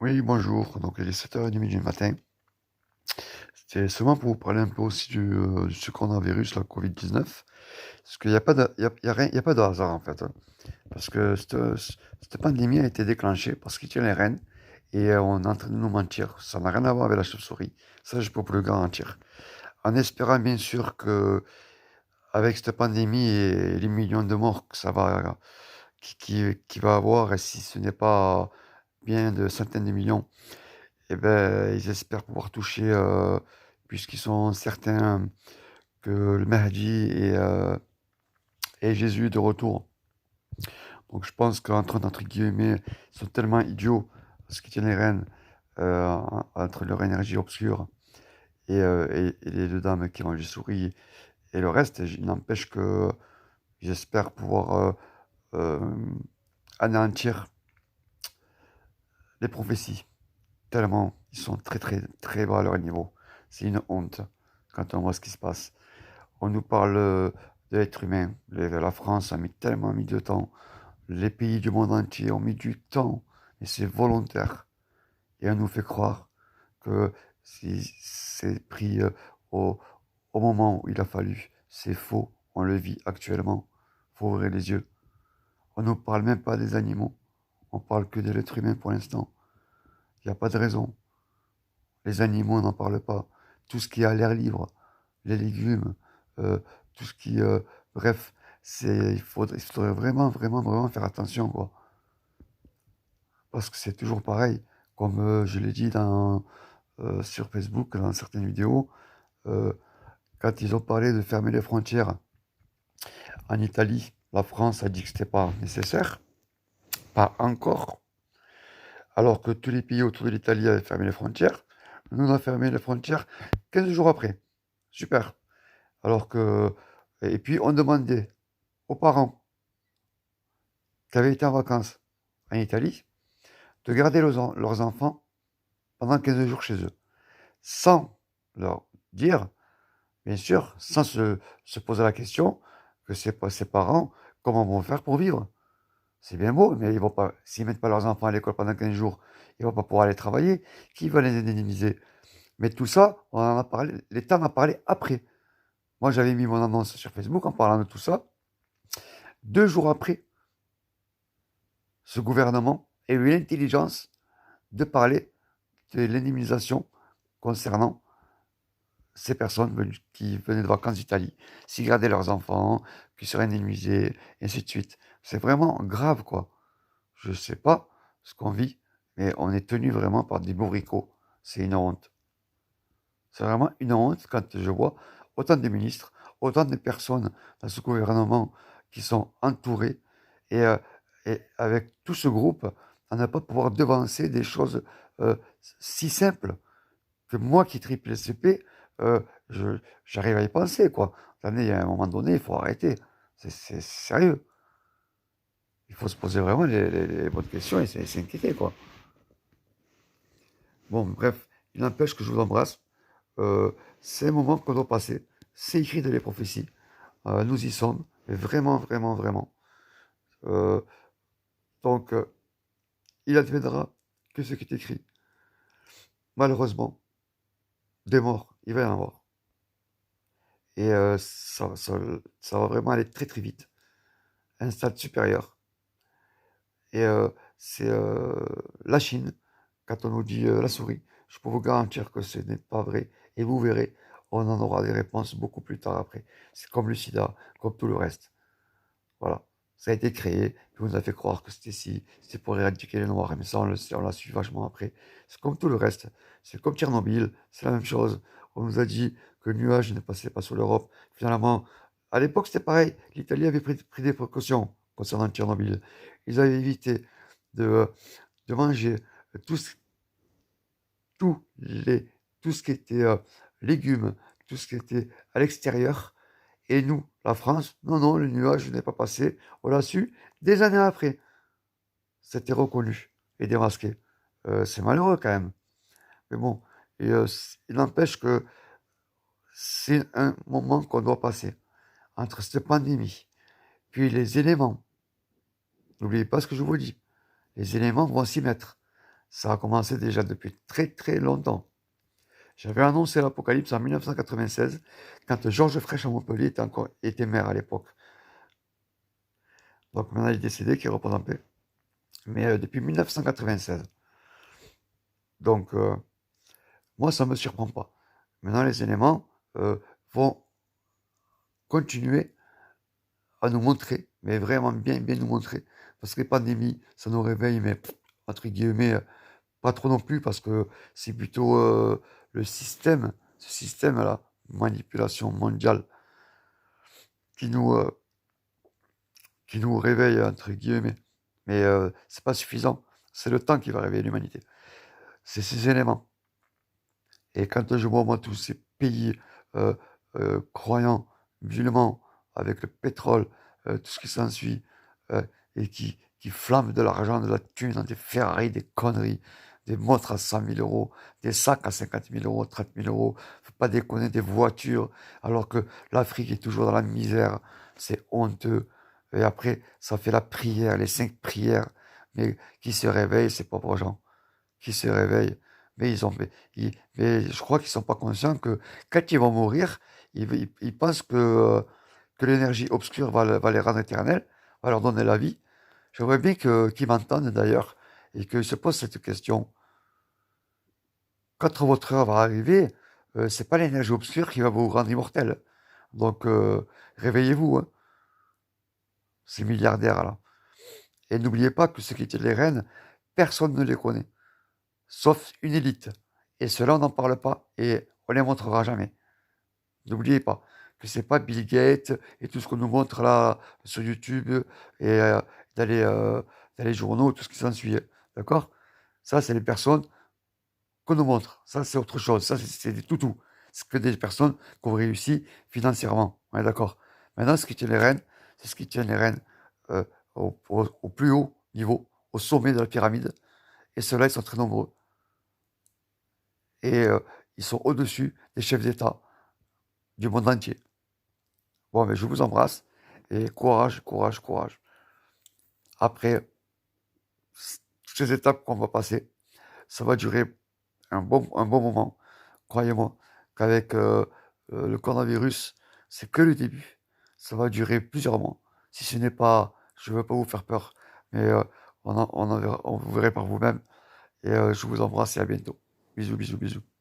Oui, bonjour. Donc, il est 7h30 du matin. C'était seulement pour vous parler un peu aussi du ce coronavirus, la Covid-19. Parce qu'il n'y a pas de, il y a rien, il y a pas de hasard, en fait, hein. Parce que cette pandémie a été déclenchée parce qu'il tient les rênes et on est en train de nous mentir. Ça n'a rien à voir avec la chauve-souris. Ça, je peux vous le garantir. En espérant, bien sûr, que avec cette pandémie et les millions de morts que ça va, qui va avoir, et si ce n'est pas bien de centaines de millions, eh ben, ils espèrent pouvoir toucher, puisqu'ils sont certains que le Mahdi et Jésus est de retour. Donc je pense entre guillemets, ils sont tellement idiots, parce qu'ils tiennent les rênes, entre leur énergie obscure et les deux dames qui mangent des souris et le reste, il n'empêche que j'espère pouvoir euh, anéantir les prophéties, tellement ils sont très très très bas à leur niveau. C'est une honte quand on voit ce qui se passe. On nous parle de l'être humain. La France a mis de temps. Les pays du monde entier ont mis du temps. Et c'est volontaire. Et on nous fait croire que si c'est pris au, au moment où il a fallu. C'est faux. On le vit actuellement. Faut ouvrir les yeux. On ne nous parle même pas des animaux. On parle que de l'être humain pour l'instant. Il n'y a pas de raison. Les animaux, on n'en parle pas. Tout ce qui est à l'air libre, les légumes, euh, tout ce qui... bref, il faudrait vraiment, vraiment, vraiment faire attention, quoi. Parce que c'est toujours pareil. Comme je l'ai dit sur Facebook, dans certaines vidéos, euh, quand ils ont parlé de fermer les frontières en Italie, la France a dit que c'était pas nécessaire, pas encore, alors que tous les pays autour de l'Italie avaient fermé les frontières. Nous, on a fermé les frontières 15 jours après. Super. Alors que... Et puis, on demandait aux parents qui avaient été en vacances en Italie de garder leurs enfants pendant 15 jours chez eux, sans leur dire, bien sûr, sans se poser la question que ses parents, comment vont faire pour vivre. C'est bien beau, mais ils vont pas, s'ils mettent pas leurs enfants à l'école pendant 15 jours, ils vont pas pouvoir aller travailler. Qui va les indemniser? Mais tout ça, on en a parlé, l'État en a parlé après. Moi, j'avais mis mon annonce sur Facebook en parlant de tout ça. 2 jours après, ce gouvernement a eu l'intelligence de parler de l'indemnisation concernant ces personnes qui venaient de vacances d'Italie, s'ils gardaient leurs enfants, qui seraient indemnisés, et ainsi de suite. C'est vraiment grave, quoi. Je sais pas ce qu'on vit, mais on est tenu vraiment par des bourricots. C'est une honte. C'est vraiment une honte quand je vois autant de ministres, autant de personnes dans ce gouvernement qui sont entourées et, euh, et avec tout ce groupe, on n'a pas pouvoir devancer des choses si simples que moi qui triple CP, euh, j'arrive à y penser, quoi. Attendez, il y a un moment donné, il faut arrêter. C'est sérieux. Il faut se poser vraiment les bonnes questions et s'inquiéter, quoi. Bon, bref, il n'empêche que je vous embrasse. Euh, c'est un moment qu'on doit passer. C'est écrit dans les prophéties. Nous y sommes. Mais vraiment, vraiment, vraiment. Euh, donc, il adviendra que ce qui est écrit. Malheureusement, des morts, il va y en avoir. Et ça va vraiment aller très très vite. Un stade supérieur. Et c'est la Chine, quand on nous dit la souris. Je peux vous garantir que ce n'est pas vrai. Et vous verrez, on en aura des réponses beaucoup plus tard après. C'est comme le sida, comme tout le reste. Voilà. Ça a été créé, puis on nous a fait croire que c'était pour éradiquer les Noirs, mais ça, on l'a su vachement après. C'est comme tout le reste. C'est comme Tchernobyl, c'est la même chose. On nous a dit que le nuage ne passait pas sur l'Europe. Finalement, à l'époque, c'était pareil. L'Italie avait pris des précautions concernant Tchernobyl. Ils avaient évité de, de manger tout ce, tout les, tout ce qui était légumes, tout ce qui était à l'extérieur. Et nous, la France, non, non, le nuage n'est pas passé. On l'a su des années après. C'était reconnu et démasqué. C'est malheureux quand même. Mais bon, il n'empêche que c'est un moment qu'on doit passer entre cette pandémie, puis les éléments. N'oubliez pas ce que je vous dis. Les éléments vont s'y mettre. Ça a commencé déjà depuis très très longtemps. J'avais annoncé l'apocalypse en 1996, quand Georges Frêche à Montpellier était maire à l'époque. Donc maintenant il est décédé, qui repose en paix. Mais depuis 1996. Donc moi ça ne me surprend pas. Maintenant les éléments vont continuer à nous montrer, mais vraiment bien nous montrer. Parce que les pandémies, ça nous réveille, mais entre guillemets, pas trop non plus, parce que c'est plutôt le système, ce système-là, manipulation mondiale, qui nous, euh, qui nous réveille, entre guillemets. Mais c'est pas suffisant. C'est le temps qui va réveiller l'humanité. C'est ces éléments. Et quand je vois, moi, tous ces pays euh, croyants, musulmans, avec le pétrole, tout ce qui s'ensuit, euh, et qui flambent de l'argent, de la thune, dans des Ferrari, des conneries, des montres à 100 000 euros, des sacs à 50 000 euros, 30 000 euros, faut pas déconner, des voitures, alors que l'Afrique est toujours dans la misère, c'est honteux. Et après, ça fait la prière, les 5 prières, mais qui se réveillent, ces pauvres gens, qui se réveillent. Mais mais je crois qu'ils sont pas conscients que quand ils vont mourir, ils pensent que l'énergie obscure va les rendre éternels, va leur donner la vie. J'aimerais bien qu'ils m'entendent d'ailleurs et qu'ils se posent cette question. Quand votre heure va arriver, c'est pas l'énergie obscure qui va vous rendre immortel. Donc réveillez-vous, hein, ces milliardaires là. Et n'oubliez pas que ceux qui tiennent les rênes, personne ne les connaît, sauf une élite. Et cela, on n'en parle pas et on les montrera jamais. N'oubliez pas que c'est pas Bill Gates et tout ce qu'on nous montre là sur YouTube et dans dans les journaux, tout ce qui s'ensuit. D'accord? Ça, c'est les personnes qu'on nous montre. Ça, c'est autre chose. Ça, c'est des toutous. C'est que des personnes qui ont réussi financièrement. On est d'accord? Maintenant, ce qui tient les rênes, c'est ce qui tient les rênes euh, au plus haut niveau, au sommet de la pyramide. Et ceux-là, ils sont très nombreux. Et ils sont au-dessus des chefs d'État du monde entier. Bon, mais je vous embrasse et courage, courage, courage. Après toutes ces étapes qu'on va passer, ça va durer un bon moment. Croyez-moi qu'avec le coronavirus, c'est que le début. Ça va durer plusieurs mois. Si ce n'est pas, je ne veux pas vous faire peur, mais on vous verrez par vous-même. Et je vous embrasse et à bientôt. Bisous, bisous, bisous.